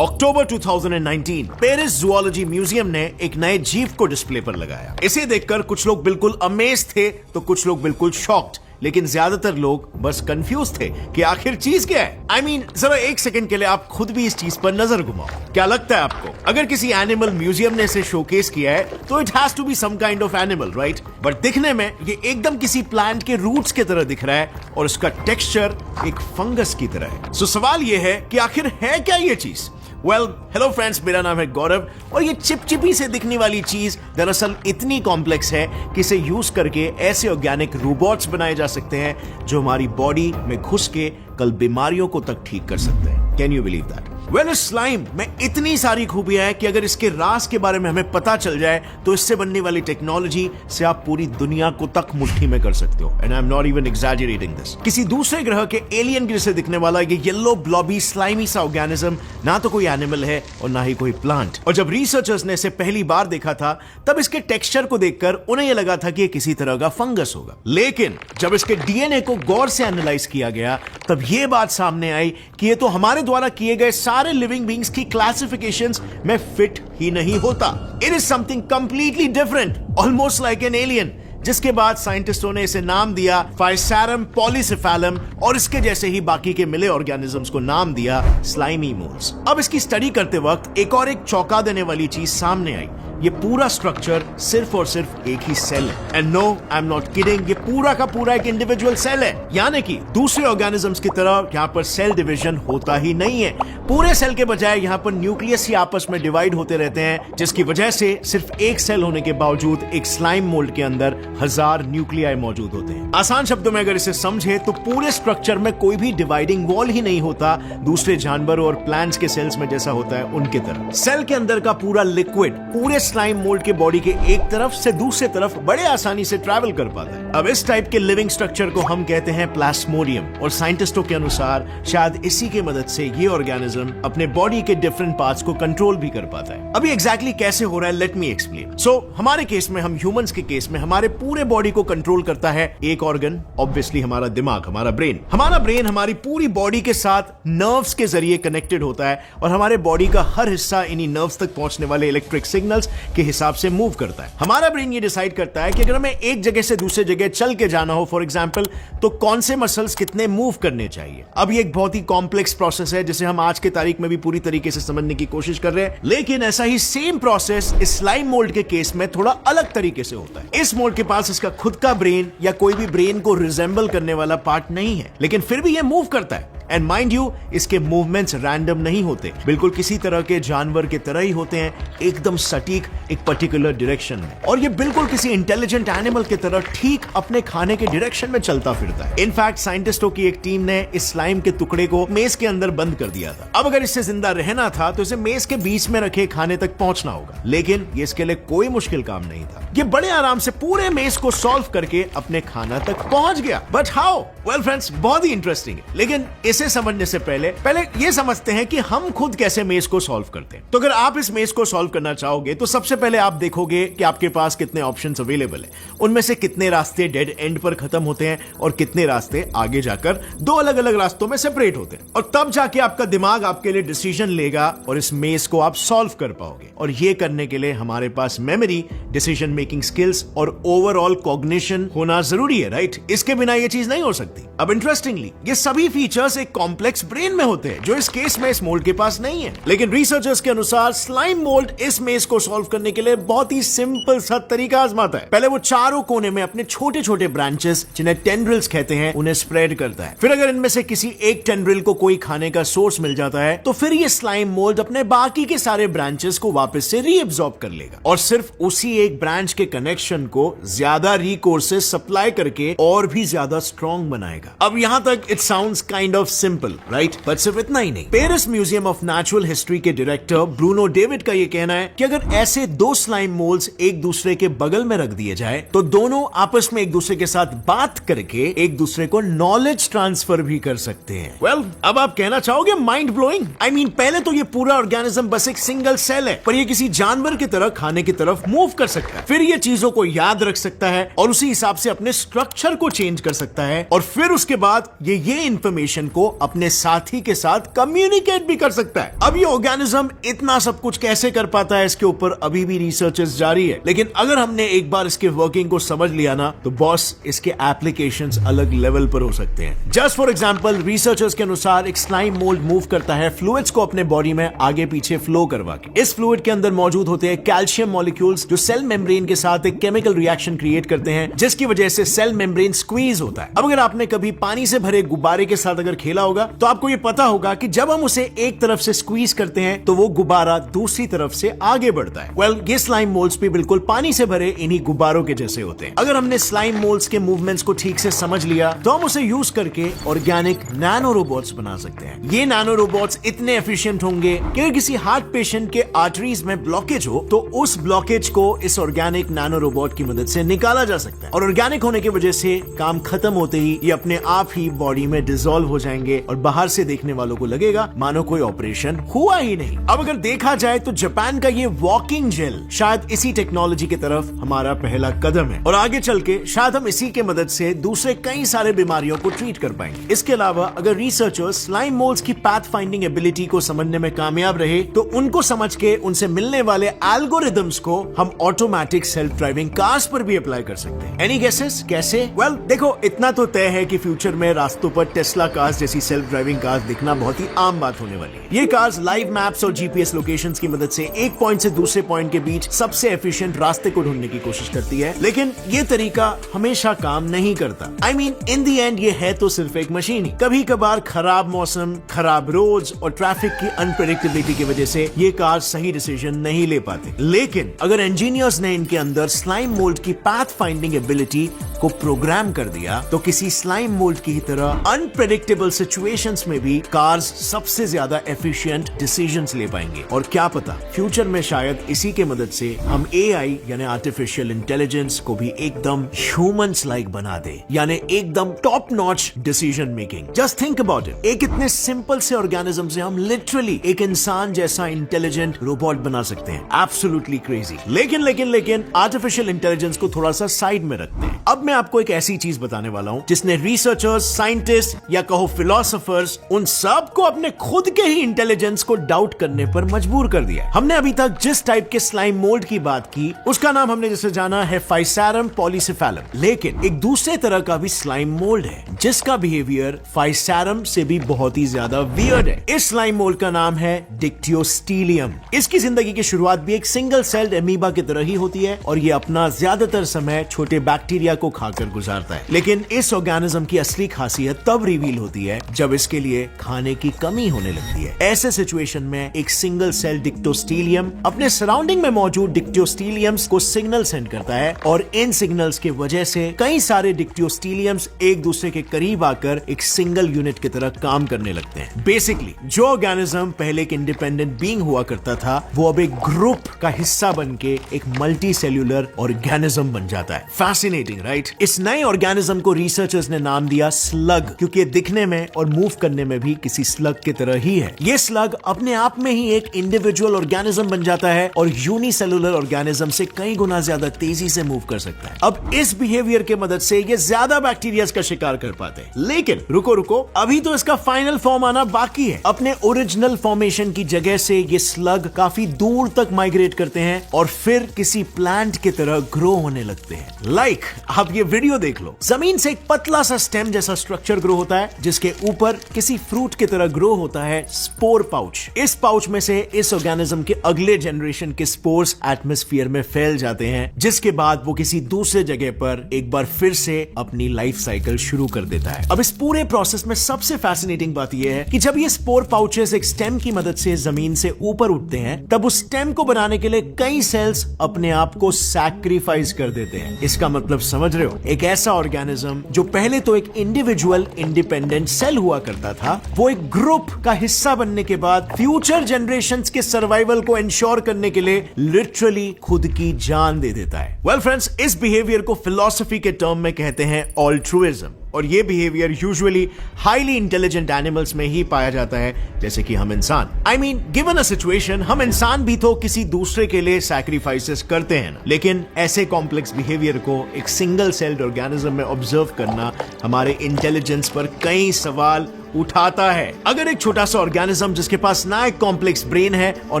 अक्टूबर 2019 Paris zoology museum ने एक नए जीव को डिस्प्ले पर लगाया। इसे देखकर कुछ लोग बिल्कुल अमेज थे तो कुछ लोग बिल्कुल शॉक्ड, लेकिन ज्यादातर लोग बस कंफ्यूज थे कि आखिर चीज क्या है। I mean, जरा एक सेकंड के लिए आप खुद भी इस चीज पर नजर घुमाओ। क्या लगता है आपको, अगर किसी एनिमल म्यूजियम ने इसे शोकेस किया है तो it has to be some kind of animal, right? But दिखने में ये एकदम किसी प्लांट के रूट्स की तरह दिख रहा है और उसका टेक्सचर एक फंगस की तरह है। सो सवाल ये है कि आखिर है क्या ये चीज? वेल, हेलो फ्रेंड्स, मेरा नाम है गौरव और ये चिपचिपी से दिखने वाली चीज दरअसल इतनी कॉम्प्लेक्स है कि इसे यूज करके ऐसे ऑर्गेनिक रोबोट्स बनाए जा सकते हैं जो हमारी बॉडी में घुस के कल बीमारियों को तक ठीक कर सकते हैं। Can you believe that? Well, इस स्लाइम में इतनी सारी खूबियां हैं कि अगर इसके राज के बारे में हमें पता चल जाए तो इससे बनने वाली टेक्नोलॉजी से आप पूरी दुनिया को तक मुट्ठी में कर सकते हो। And I am not even exaggerating this. किसी दूसरे ग्रह के एलियन के जैसे दिखने वाला ये येलो ब्लॉबी स्लाइमी सा ऑर्गेनिज्म ना तो कोई एनिमल है और ना ही कोई प्लांट। और जब रिसर्चर्स ने इसे पहली बार देखा था तब इसके टेक्सचर को देखकर उन्हें यह लगा था कि ये किसी तरह का फंगस होगा, लेकिन जब इसके डीएनए को गौर से एनालाइज किया गया तब यह बात सामने आई कि ये तो हमारे द्वारा किए गए सारे लिविंग बींग्स की क्लासिफिकेशंस में फिट ही नहीं होता। It is something completely different, almost like an alien, जिसके बाद साइंटिस्टों ने इसे नाम दिया फाइसेरम पॉलीसेफेलम और इसके जैसे ही बाकी के मिले ऑर्गेनिजम्स को नाम दिया स्लाइमी मोल्स। अब इसकी स्टडी करते वक्त एक चौंका देने वाली चीज सामने आई। ये पूरा स्ट्रक्चर सिर्फ और सिर्फ एक ही सेल है। And no, I am not kidding, ये पूरा का पूरा एक इंडिविजुअल सेल है। यानी कि दूसरे ऑर्गेनिजम्स की तरह यहाँ पर सेल डिवीजन होता ही नहीं है। पूरे सेल के बजाय यहाँ पर न्यूक्लियस ही आपस में डिवाइड होते रहते हैं, जिसकी वजह से सिर्फ एक सेल होने के बावजूद एक स्लाइम मोल्ड के अंदर 1000 न्यूक्लियाई मौजूद होते हैं। आसान शब्दों में अगर इसे समझे तो पूरे स्ट्रक्चर में कोई भी डिवाइडिंग वॉल ही नहीं होता, दूसरे जानवरों और प्लांट्स के सेल्स में जैसा होता है उनके तरह। सेल के अंदर का पूरा लिक्विड पूरे स्लाइम मोल्ड के बॉडी के एक तरफ से दूसरे तरफ बड़े आसानी से ट्रैवल कर पाता है। अब इस टाइप के लिविंग स्ट्रक्चर को हम कहते हैं प्लाज्मोडियम और साइंटिस्टों के अनुसार शायद इसी की मदद से ये ऑर्गेनिज्म अपने बॉडी के डिफरेंट पार्ट्स को कंट्रोल भी कर पाता है। अभी एग्जैक्टली कैसे हो रहा है, लेट मी एक्सप्लेन। सो हमारे केस में, हम ह्यूमंस के केस में, हमारे पूरे बॉडी को कंट्रोल करता है एक ऑर्गन, ऑब्वियसली हमारा दिमाग, हमारा ब्रेन। हमारा ब्रेन हमारी पूरी बॉडी के साथ नर्व्स के जरिए कनेक्टेड होता है और हमारे बॉडी का हर हिस्सा इन्हीं नर्व्स तक पहुंचने वाले इलेक्ट्रिक सिग्नल्स के हिसाब से मूव करता है। हमारा ब्रेन ये डिसाइड करता है कि अगर हमें एक जगह से दूसरे जगह चल के जाना हो, फॉर एग्जांपल, तो कौन से मसल्स कितने मूव करने चाहिए। अब ये एक बहुत ही कॉम्प्लेक्स प्रोसेस है जिसे हम आज के तारीख में भी पूरी तरीके से समझने की कोशिश कर रहे हैं, लेकिन ऐसा ही सेम प्रोसेस इस स्लाइम मोल्ड के केस में थोड़ा अलग तरीके से होता है। इस मोल्ड के पास इसका खुद का ब्रेन या कोई भी ब्रेन को रिजेंबल करने वाला पार्ट नहीं है, लेकिन फिर भी ये मूव करता है। एंड माइंड यू, इसके मूवमेंट्स रैंडम नहीं होते, बिल्कुल किसी तरह के जानवर के तरह ही होते हैं, एकदम सटीक एक पर्टिकुलर डायरेक्शन में। और ये बिल्कुल किसी इंटेलिजेंट एनिमल की तरह ठीक अपने खाने के डायरेक्शन में चलता फिरता है। इनफैक्ट साइंटिस्टों की एक टीम ने इस स्लाइम के टुकड़े को मेज के अंदर बंद कर दिया था। अब अगर इससे जिंदा रहना था तो इसे मेज के बीच में रखे खाने तक पहुंचना होगा, लेकिन ये इसके लिए कोई मुश्किल काम नहीं था। ये बड़े आराम से पूरे मेज को सॉल्व करके अपने खाना तक पहुंच गया। But how? वेल फ्रेंड्स, बहुत ही इंटरेस्टिंग है, लेकिन इसे समझने से पहले ये समझते हैं कि हम खुद कैसे मेज को सॉल्व करते हैं। तो अगर आप इस मेज को सॉल्व करना चाहोगे तो सबसे पहले आप देखोगे कि आपके पास कितने ऑप्शंस अवेलेबल हैं, उनमें से कितने रास्ते डेड एंड पर खत्म होते हैं और कितने रास्ते आगे जाकर दो अलग अलग रास्तों में सेपरेट होते हैं। और तब जाके आपका दिमाग आपके लिए डिसीजन लेगा और इस मेज को आप सॉल्व कर पाओगे। और ये करने के लिए हमारे पास मेमोरी, डिसीजन मेकिंग स्किल्स और ओवरऑल कॉग्निशन होना जरूरी है, राइट? इसके बिना ये चीज नहीं हो सकती। अब इंटरेस्टिंगली, ये सभी फीचर्स एक कॉम्प्लेक्स ब्रेन में होते हैं जो इस केस में इस मोल्ड के पास नहीं है। लेकिन रिसर्चर्स के अनुसार स्लाइम मोल्ड इस मेज को सॉल्व करने के लिए बहुत ही सिंपल सा तरीका आजमाता है। पहले वो चारों कोने में अपने छोटे छोटे ब्रांचेस, जिन्हें टेंड्रिल्स कहते हैं, उन्हें स्प्रेड करता है। फिर अगर इनमें से किसी एक टेंड्रिल को कोई खाने का सोर्स मिल जाता है तो फिर ये स्लाइम मोल्ड अपने बाकी के सारे ब्रांचेस को वापस से रीअब्सॉर्ब कर लेगा और सिर्फ उसी एक ब्रांच के कनेक्शन को ज्यादा रिसोर्सेज सप्लाई करके और भी ज्यादा स्ट्रॉन्ग बनाएगा। अब यहां तक it sounds kind of simple, right? But सिर्फ इतना ही नहीं। Paris museum of natural history के डायरेक्टर ब्रूनो डेविड का यह कहना है कि अगर ऐसे दो स्लाइम मोल्ड्स एक दूसरे के बगल में रख दिए जाए तो दोनों आपस में एक दूसरे के साथ बात करके एक दूसरे को नॉलेज ट्रांसफर भी कर सकते हैं। वेल, अब आप कहना चाहोगे माइंड ब्लोइंग। आई मीन, पहले तो ये पूरा ऑर्गेनिज्म बस एक सिंगल सेल है, पर ये किसी जानवर की तरह खाने की तरफ मूव कर सकता है, फिर ये चीजों को याद रख सकता है और उसी हिसाब से अपने स्ट्रक्चर को चेंज कर सकता है और फिर उसके बाद ये इंफॉर्मेशन को अपने साथी के साथ कम्युनिकेट भी कर सकता है। अब ये ऑर्गेनिज्म इतना सब कुछ कैसे कर पाता है, इसके ऊपर अभी भी रिसर्चेस जारी है, लेकिन अगर हमने एक बार इसके वर्किंग को समझ लिया ना, तो बॉस इसके एप्लीकेशंस अलग लेवल पर हो सकते हैं। जस्ट फॉर एग्जांपल, रिसर्चर्स के अनुसार एक स्लाइम मोल्ड मूव करता है फ्लूइड्स को अपने बॉडी में आगे पीछे फ्लो करवा के। इस फ्लूइड के अंदर मौजूद होते हैं कैल्शियम मॉलिक्यूल्स जो सेल मेम्ब्रेन के साथ एक केमिकल रिएक्शन क्रिएट करते हैं, जिसकी वजह से सेल मेम्ब्रेन स्क्वीज होता है। अब अगर आपने कभी पानी से भरे गुब्बारे के साथ अगर खेला होगा तो आपको ये पता होगा कि जब हम उसे एक तरफ से स्क्वीज करते हैं तो वो गुब्बारा दूसरी तरफ से आगे बढ़ता है। वेल, ये स्लाइम मोल्ड्स भी बिल्कुल पानी से भरे इन्हीं गुब्बारों के जैसे होते हैं। अगर हमने स्लाइम मोल्ड्स के मूवमेंट्स को ठीक से समझ लिया तो हम उसे यूज करके ऑर्गेनिक नैनो रोबोट्स बना सकते हैं। ये नैनो रोबोट्स इतने एफिशिएंट होंगे कि अगर किसी हार्ट पेशेंट के आर्टरीज में ब्लॉकेज हो तो उस ब्लॉकेज को इस ऑर्गेनिक नैनो रोबोट की मदद से निकाला जा सकता है, और ऑर्गेनिक होने की वजह से काम खत्म होते ही ये अपने आप ही बॉडी में डिसॉल्व हो जाएंगे और बाहर से देखने वालों को लगेगा मानो कोई ऑपरेशन हुआ ही नहीं। अब अगर देखा जाए तो जापान का ये वॉकिंग जेल शायद इसी टेक्नोलॉजी की तरफ हमारा पहला कदम है, और आगे चल के शायद हम इसी के मदद से दूसरे कई सारे बीमारियों को ट्रीट कर पाएंगे। इसके अलावा अगर रिसर्चर्स स्लाइम मोल्ड्स की पैथ फाइंडिंग एबिलिटी को समझने में कामयाब रहे तो उनको समझ के उनसे मिलने वाले एल्गोरिदम्स को हम ऑटोमेटिक सेल्फ ड्राइविंग कार्स पर भी अप्लाई कर सकते हैं। एनी गेसेस कैसे? वेल, देखो, इतना तो तय है कि फ्यूचर में रास्तों पर टेस्ला कार्स जैसी सेल्फ ड्राइविंग कार्स दिखना बहुत ही आम बात होने वाली है। ये कार्स लाइव मैप्स और जीपीएस लोकेशंस की मदद से एक पॉइंट से दूसरे पॉइंट के बीच सबसे एफिशिएंट रास्ते को ढूंढने की कोशिश करती है, लेकिन ये तरीका हमेशा काम नहीं करता। I mean, in the and ये है तो सिर्फ एक मशीन ही। कभी कभार खराब मौसम, खराब रोड्स और ट्रैफिक की अनप्रेडिक्टेबिलिटी की वजह से ये कार सही डिसीजन नहीं ले पाते। लेकिन अगर इंजीनियर्स ने इनके अंदर स्लाइम मोल्ड की पैथ फाइंडिंग एबिलिटी को प्रोग्राम कर दिया तो किसी स्लाइम मोल्ड की तरह अनप्रेडिक्टेबल सिचुएशंस में भी कार्स सबसे ज्यादा एफिशिएंट डिसीजंस ले पाएंगे। और क्या पता, फ्यूचर में शायद इसी के मदद से हम एआई यानी आर्टिफिशियल इंटेलिजेंस को भी एकदम ह्यूमंस लाइक बना दे, यानी एकदम top notch decision making. Just think about it, एक इतने सिंपल से ऑर्गेनिज्म से हम लिटरली एक इंसान जैसा इंटेलिजेंट रोबोट बना सकते हैं। Absolutely crazy. लेकिन आर्टिफिशियल इंटेलिजेंस को थोड़ा सा साइड में रखते हैं। अब मैं आपको एक ऐसी चीज बताने वाला हूं जिसने रिसर्चर्स, साइंटिस्ट या कहो फिलोसोफर्स, उन सब को अपने खुद के ही इंटेलिजेंस को डाउट करने पर मजबूर कर दिया। हमने अभी तक जिस टाइप के स्लाइम मोल्ड की बात की उसका नाम हमने जैसे जाना है फाइसेरम पॉलीसेफेलम, लेकिन एक दूसरे तरह का भी स्लाइम मोल्ड है जिसका बिहेवियर फाइसेरम से भी बहुत ही ज्यादा वियर्ड है। इस स्लाइम मोल्ड का नाम है डिक्टियोस्टीलियम। इसकी जिंदगी की शुरुआत भी एक सिंगल सेल्ड एमीबा की तरह ही होती है और ये अपना ज्यादातर समय छोटे बैक्टीरिया को खाकर गुजारता है। लेकिन इस ऑर्गेनिज्म की असली खासियत तब रिवील होती है जब इसके लिए खाने की कमी होने लगती है। ऐसे सिचुएशन में एक सिंगल सेल डिक्टियोस्टीलियम अपने सराउंडिंग में मौजूद डिक्टियोस्टीलियम्स को सिग्नल सेंड करता है और इन सिग्नल्स की वजह से कई सारे डिक्टियोस्टीलियम्स एक दूसरे के करीब आकर एक सिंगल यूनिट की तरह काम करने लगते हैं। बेसिकली जो ऑर्गेनिज्म पहले एक इंडिपेंडेंट बीइंग हुआ करता था वो अब एक ग्रुप का हिस्सा बन के एक मल्टी सेल्यूलर ऑर्गेनिज्म बन जाता है। Fascinating, right? इस नए ऑर्गेनिज्म को रिसर्चर्स ने नाम दिया स्लग, क्योंकि ये दिखने में और मूव करने में भी किसी स्लग की तरह ही है। ये स्लग अपने आप में ही एक इंडिविजुअल ऑर्गेनिज्म बन जाता है और यूनिसेलुलर ऑर्गेनिज्म से कई गुना ज्यादा तेजी से मूव कर सकता है। अब इस बिहेवियर के मदद से ये ज्यादा बैक्टीरिया का शिकार कर पाते हैं। लेकिन रुको, अभी तो इसका फाइनल फॉर्म आना बाकी है। अपने ओरिजिनल फॉर्मेशन की जगह से ये स्लग काफी दूर तक माइग्रेट करते हैं और फिर किसी प्लांट की तरह ग्रो होने लगते हैं। लाइक आप ये वीडियो देख लो, जमीन से एक पतला सा स्टेम जैसा स्ट्रक्चर ग्रो होता है जिसके ऊपर किसी फ्रूट की तरह ग्रो होता है स्पोर पाउच। इस पाउच में से इस ऑर्गेनिज्म के अगले जनरेशन के स्पोर्स एटमॉस्फेयर में फैल जाते हैं, जिसके बाद वो किसी दूसरे जगह पर एक बार फिर से अपनी लाइफ साइकिल शुरू कर देता है। अब इस पूरे प्रोसेस में सबसे फैसिनेटिंग बात यह है कि जब ये स्पोर पाउचेस एक स्टेम की मदद से जमीन से ऊपर उठते हैं तब उस स्टेम को बनाने के लिए कई सेल्स अपने आप को सैक्रिफाइस कर देते हैं। इसका मतलब समझ रहे हो? एक ऐसा ऑर्गेनिज्म जो पहले तो एक इंडिविजुअल इंडिपेंडेंट सेल हुआ करता था, वो एक ग्रुप का हिस्सा बनने के बाद फ्यूचर जनरेशंस के सर्वाइवल को इंश्योर करने के लिए लिटरली खुद की जान दे देता है। वेल फ्रेंड्स, इस बिहेवियर को फिलॉसफी के टर्म में कहते हैं ऑल्ट्रुइज्म, और ये behaviour usually highly intelligent animals में ही पाया जाता है, जैसे कि हम इंसान। I mean, given a situation, हम इंसान भी तो किसी दूसरे के लिए सैक्रिफाइसेस करते हैं ना। लेकिन ऐसे कॉम्प्लेक्स बिहेवियर को एक सिंगल सेल्ड ऑर्गेनिज्म में ऑब्जर्व करना हमारे इंटेलिजेंस पर कई सवाल उठाता है। अगर एक छोटा सा ऑर्गेनिज्म जिसके पास ना एक कॉम्प्लेक्स ब्रेन है और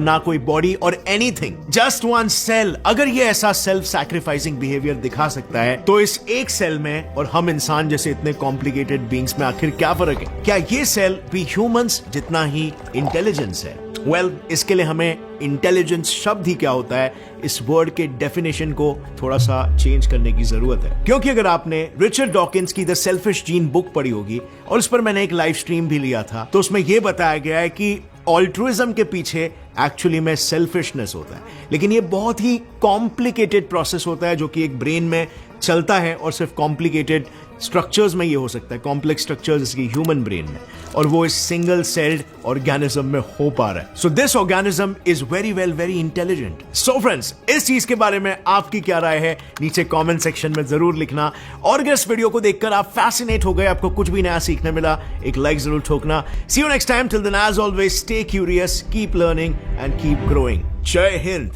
ना कोई बॉडी और एनीथिंग, जस्ट वन सेल, अगर ये ऐसा सेल्फ सैक्रिफाइसिंग बिहेवियर दिखा सकता है तो इस एक सेल में और हम इंसान जैसे इतने कॉम्प्लिकेटेड बीइंग्स में आखिर क्या फर्क है? क्या ये सेल भी ह्यूमंस जितना ही इंटेलिजेंस है? वेल, इसके लिए हमें इंटेलिजेंस शब्द ही क्या होता है, इस वर्ड के डेफिनेशन को थोड़ा सा चेंज करने की जरूरत है। क्योंकि अगर आपने रिचर्ड डॉकिंस की द सेल्फिश जीन बुक पढ़ी होगी और उस पर मैंने एक लाइव स्ट्रीम भी लिया था, तो उसमें यह बताया गया है कि ऑल्ट्रुइज्म के पीछे एक्चुअली में सेल्फिशनेस होता है, लेकिन ये बहुत ही कॉम्प्लिकेटेड प्रोसेस होता है जो कि एक ब्रेन में चलता है और सिर्फ कॉम्प्लिकेटेड स्ट्रक्चर्स में ये हो सकता है, कॉम्प्लेक्स स्ट्रक्चर्स जैसे ह्यूमन ब्रेन में, और वो इस सिंगल सेल्ड ऑर्गेनिज्म में हो पा रहा है। So this organism is very intelligent. So friends, इस चीज के बारे में आपकी क्या राय है नीचे कमेंट सेक्शन में जरूर लिखना, और अगर इस वीडियो को देखकर आप फैसिनेट हो गए, आपको कुछ भी नया सीखने मिला, एक लाइक जरूर ठोकना। See you next time, till then as always stay curious, keep learning and keep growing. जय हिंद।